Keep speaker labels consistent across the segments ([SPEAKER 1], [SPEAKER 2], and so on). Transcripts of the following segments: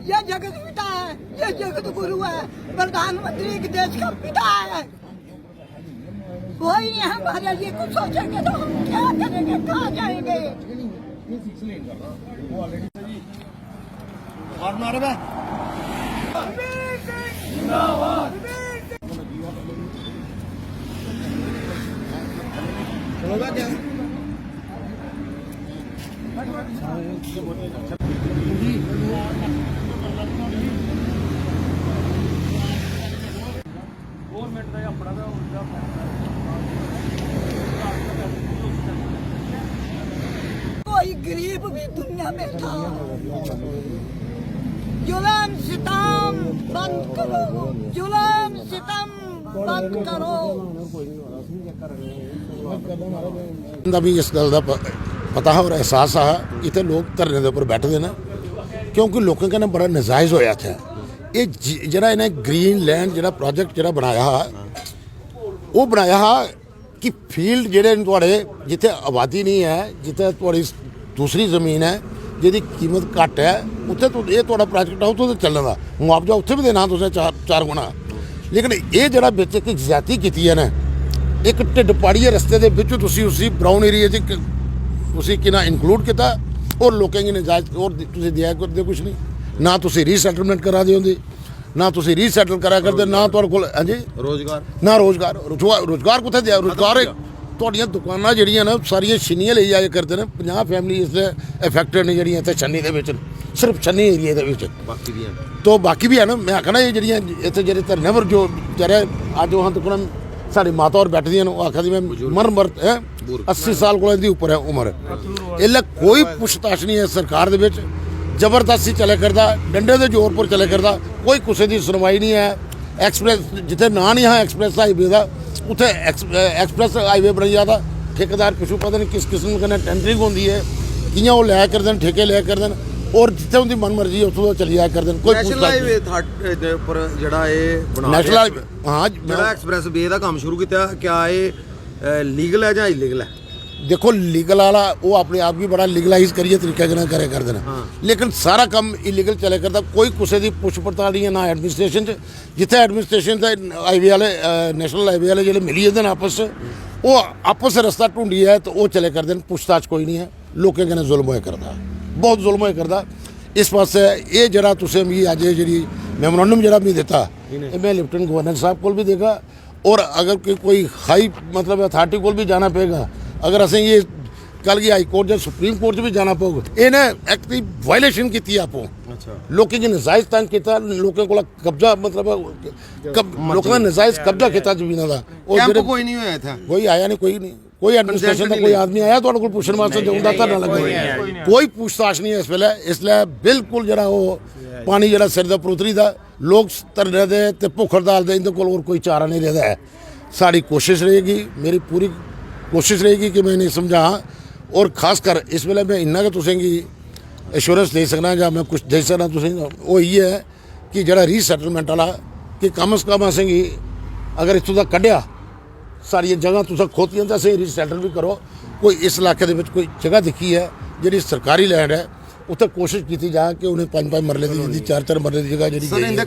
[SPEAKER 1] ये जगत पिता है, ये जगत गुरु है, प्रधानमंत्री के देश का पिता है। कोई नहीं हमारे लिए कुछ सोचेंगे तो हम क्या करेंगे, कहाँ जाएंगे। कोई गरीब भी दुनिया में था। जुल्म सितम बंद करो, जुल्म सितम बंद करो।
[SPEAKER 2] भी इस गल का पता और एहसास आ इतने लोग धरने के उपर बैठते हैं क्योंकि लोगों कहना बड़ा नजायज़ होया था। ये जरा इन्हें ग्रीन लैंड जरा प्रोजेक्ट जरा बनाया वो बनाया कि फील्ड जेडे थोड़े जिथे आबादी नहीं है, जिथे थोड़ी दूसरी ज़मीन है जिहदी कीमत घट है, उत्थे तो ये थोड़ा प्रोजेक्ट है उत्थे तो चलने का मुआवजा उत्थे भी देना तुसें चार गुना। लेकिन ये जरा बिच एक ज्यादती की है ना, एक ढिड पाड़िए रस्ते के बिच उसी ब्राउन एरिया उसी कि ना इंकलूड किया और लोगों की नजायज़ और तुसीं दिया करते कुछ नहीं ना, तुसीं रीसैटलमेंट करा दी होंदी ना, तुसीं रीसैटल करा करते ना, तुहाडे कोल हां जी रोजगार ना, रोजगार कुत्थे दिया। रोजगार तुहाडियां दुकानां जिहड़ियां ना सारियां छन्नियां लेई जाया करदे ने। 50 फैमिली इसलिए अफेक्टेड ने जिहड़ियां इत्थे छन्नी दे विच, सिर्फ छन्नी एरिया दे विच, बाकी भी है तो बाकी भी है ना। मैं आखना ये जिहड़ियां इत्थे जेह्ड़े धरने पर जो बेचारे अज वहां तक साड़ी माता और बैठी दियां आखा दी मैं मर है 80 साल को ऊपर है उम्र। इसलिए कोई पुछताछ नहीं है सरकार दे विच, जबरदस्ती चले करदा, डंडे के जोर पर चले करदा, कोई किसी की सुनवाई नहीं है। एक्सप्रेस जिथे ना नहीं है एक्सप्रेस हाईवे का उत्थे एक्सप्रेस हाईवे बन जाता, ठेकेदार पिछू पता नहीं किस किस्म कन्नै टेंडरिंग होंदी है, कि'यां वो लै करदे न, ठेके लै करदे न और जिथे उनकी मन मर्जी है उत्थों चली जाया करदे न। कोई
[SPEAKER 3] नेशनल हाईवे पर जेड़ा ये बना
[SPEAKER 2] नेशनल हाईवे हाँ
[SPEAKER 3] जेड़ा एक्सप्रेस वे दा काम शुरू किया, क्या ये लीगल है या इलीगल है?
[SPEAKER 2] देखो लीगल वाला वो अपने आप भी बड़ा लीगलाइज करिए तरीके कन्नै करे करदे न, लेकिन सारा काम इलीगल चले करदा। कोई किसी की पुछ पड़ताल नहीं है ना एडमिनिस्ट्रेशन च। जिथे एडमिनिस्ट्रेशन ते हाईवे वाले नेशनल हाईवे वाले जेह्ड़े मिली जंदे न आपस वो आपस रस्ता ढूंढी है तो वो चले करदे न, पुछताछ कोई नहीं है। लोकें कन्नै जुल्म होया करदा, बहुत जुल्म होया करदा। इस पासे ये जरा तुसें मिगी अज जी मैमोरेंडम जरा मिगी दिता मैं लेफ्टिनेंट गवर्नर साहब को भी देगा और अगर कोई हाई मतलब अथॉरिटी को भी जाना पेगा, अगर असें ये कल की हाई कोर्ट या सुप्रीम कोर्ट भी जाना पौग। इन्हें एक्ट की वायलेशन की आपों लोगों की नजायज़ तंग किया, लोगों को कब्जा मतलब लोगों ने नजायज़ कब्जा किया जमीनों का।
[SPEAKER 3] कोई नहीं होया था,
[SPEAKER 2] कोई आया नहीं, कोई एडमिनिस्ट्रेशन का कोई आदमी आया तो कोई पूछने वास्ते जाऊँगा धरना लगे, कोई पूछताछ नहीं है इस वेले। इसलिए बिल्कुल जरा वो पानी जरा सिर दे उतरी दा, लोग धरने दे ते भुख हड़ताल दे इनके कोल और कोई चारा नहीं रहा है। साड़ी कोशिश रहेगी, मेरी पूरी कोशिश रहेगी कि मैं इन्हें समझा और खासकर इस वेले मैं इन्ना कि तुसें गी एश्योरेंस दे सकना या मैं कुछ दे सकना तुसें वो ये है कि जरा रीसैटलमेंट वाला कि कम से कम असें गी अगर इत्थों तक कड्ढिया सारियां जगह तुसें खोतियां तो असें रीसैटल भी करो। कोई इस इलाके दे विच कोई जगह दिखी है जिहड़ी सरकारी लैंड है उत्थे कोशिश की जाए कि उन्हें 5-5 मरले की 4-4 मरले की जगह जी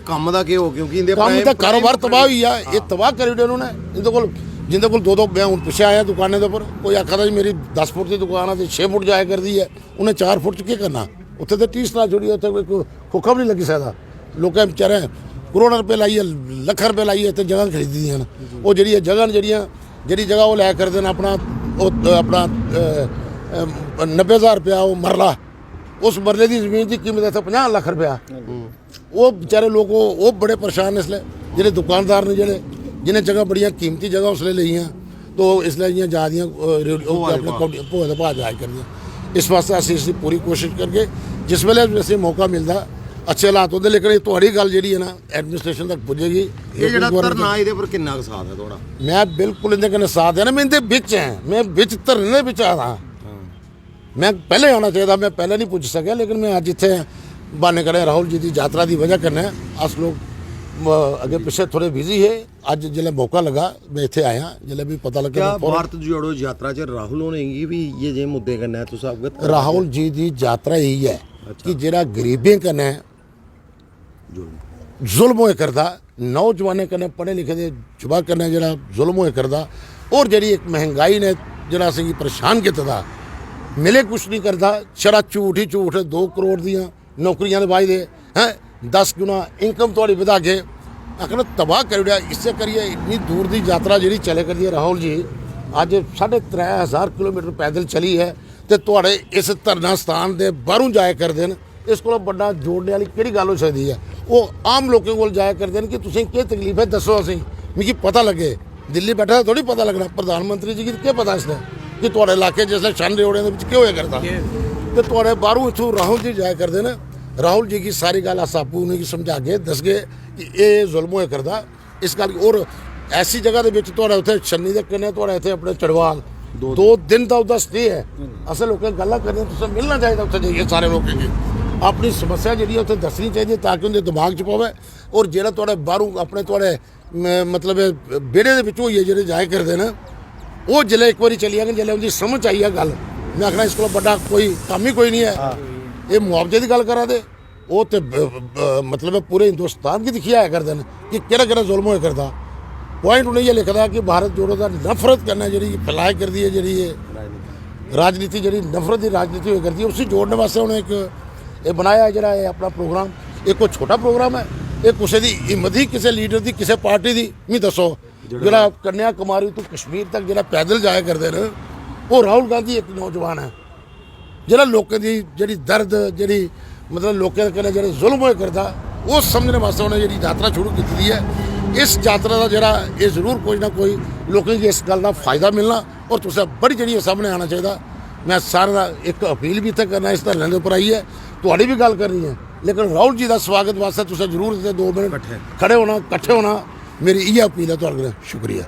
[SPEAKER 3] कम का क्यों, क्योंकि
[SPEAKER 2] काम का कारोबार तबाह हुई है। ये तबाह करी ओड़े उन्होंने इनके को जिंदे को 2-2 मैं हूँ पिछे आया दुकानें के उपर, कोई आखा था जी मेरी 10 फुट की दुकान है तो 6 फुट जाया करती है, उन्हें 4 फुट च क्या करना। उत्थे तो 30 साल छोड़ी उत्थे कोई खोखा भी नहीं लगी सकता। लोकें बेचारे करोड़ों रुपये लाइए लख रुपये लाइए तो जगह खरीदी दी वो जी जगह जी जगह वो लै करते हैं अपना 90,000 रुपया वो मरला, उस मरले की जमीन की कीमत इतने 50 लाख रुपया। वो बेचारे लोग वो बड़े परेशान ने इसलिए जेह्ड़े दुकानदार ने जेह्ड़े जिन्हें जगह बड़िया कीमती जगह उसले लियाँ तो इसलिए इं जा दियाँ भोए भाव जाए कर दियाँ। इस वास्ते असीं इसकी पूरी कोशिश करके जिस वेले वैसे मौका मिलता अच्छे हालात होंगे। लेकिन ये तुहाड़ी गल जी है ना एडमिनिस्ट्रेशन तक पुजेगी। मैं बिल्कुल इन्हें कन्नै साथ देना, मैं इनके बिच हैं, मैं बिच धरने बिच आ रहा। मैं पहले आना चाहिए, मैं पहले नहीं पुज सकिया, लेकिन मैं अज इत्थे बहाने करें राहुल जी की यात्रा की वजह कन्नै अस लोग अगे पिछले थोड़े बिजी है। अज जिले मौका लगा मैं इत्थे आया, जिले भी पता लगा
[SPEAKER 3] भारत जोड़ो यात्रा च राहुल होने भी ये जे मुद्दे कन्नै तुस अवगत?
[SPEAKER 2] राहुल जी की यात्रा यही है कि जेड़ा गरीबें कन्नै जुल्म होए करदा नौजवानें कन्नै पढ़े लिखे दे युवा कन्नै जेह्ड़ा जुल्म होए करदा और जेह्ड़ी एक महंगाई ने जेह्ड़ा असेंगी परेशान कीते दा मिले कुछ नहीं करदा छड़ा झूठ ही झूठ 2 करोड़ दियां नौकरियां दे वायदे हैं 10 गुना इनकम थोड़ी बधा के आखना तबाह कर ओड़ेआ इस्सै करियै इन्नी दूर दी यात्रा जेह्ड़ी चले करदी है राहुल जी अज 3500 किलोमीटर पैदल चली है ते तुहाड़े इस धरना स्थान दे बाहरों जाया करदे न इस कोला बड़ा जोड़ने वाली केड़ी गल हो सकदी है वो आम लोगों कोल जाया करदे न कि तुसें केह् तकलीफ है दस्सो असें मिगी पता लगे दिल्ली बैठा थोड़ी पता लगना प्रधानमंत्री जी गी केह् पता इसदा कि तुहाड़े इलाके जिसलै शन रेवड़ियां दे विच केह् होया करदा ते तुहाड़े बाहरों इत्थों राहुल जी जाया करदे न राहुल जी की सारी गल अस आपूं उनेंगी समझागे दसगे कि एह् जुल्म होया करदा इस गल और ऐसी जगह दे विच तुहाड़े उत्थे छन्नी दे कन्नै तुहाड़े इत्थे अपने चढ़वाल 2 दिन दा ओह्दा स्टे है असें लोकें गल्लां करनियां तुसें मिलना चाहिदा उत्थे जाइयै सारे लोकें गी अपनी समस्या जी उत्थे दसनी चाहिए ताकि उनके दिमाग च पवे और जेह्ड़ा तुहाड़े बाहरों अपने तुहाड़े मतलब बेड़े दे विच होइयै जेह्ड़े जाए करदे न वो जिसलै एक बारी चली जाङन जिसलै उंदी समझ आई जा गल मैं आखना इस कोला बड्डा कोई कम्म ही कोई नहीं है ये मुआवजे की गल करा दे वो तो मतलब पूरे हिंदुस्तान की दिक्खियै आया करदे न कि केह्ड़ा जुल्म होया करदा पॉइंट उ'नें इ'यै लिखदा कि भारत जोड़ो दा नफरत कन्नै जेह्ड़ी फैलाए करदी है जेह्ड़ी राजनीति जेह्ड़ी नफरत की राजनीति होई करदी है उसी जोड़ने वास्ते उ'नें एक ये बनाया जरा अपना प्रोग्राम ये कोई छोटा प्रोग्राम है ये किसी की हिम्मत ही किसी लीडर की किसी पार्टी की मी दसो जरा कन्याकुमारी तो कश्मीर तक जरा पैदल जाया करते हैं वो राहुल गांधी एक नौजवान है जरा लोगों की जी दर्द जी मतलब लोगों कन्नै जेह्ड़े जुल्म होए करदा वो समझने वास्ते उन्हें जी यात्रा शुरू की है इस यात्रा का जरा ये जरूर कोई ना कोई लोगों की इस गल का फायदा मिलना और तुसें बड़ी जी सामने आना चाहिए मैं सारे का एक अपील भी इत्थे करना इस धरने के उपर आई है तुहाड़ी भी गल करनी है लेकिन राहुल जी का स्वागत वास्ते तुसें जरूर 2 मिनट खड़े होना कट्ठे होना मेरी इ'यै अपील है तुहाड़े शुक्रिया।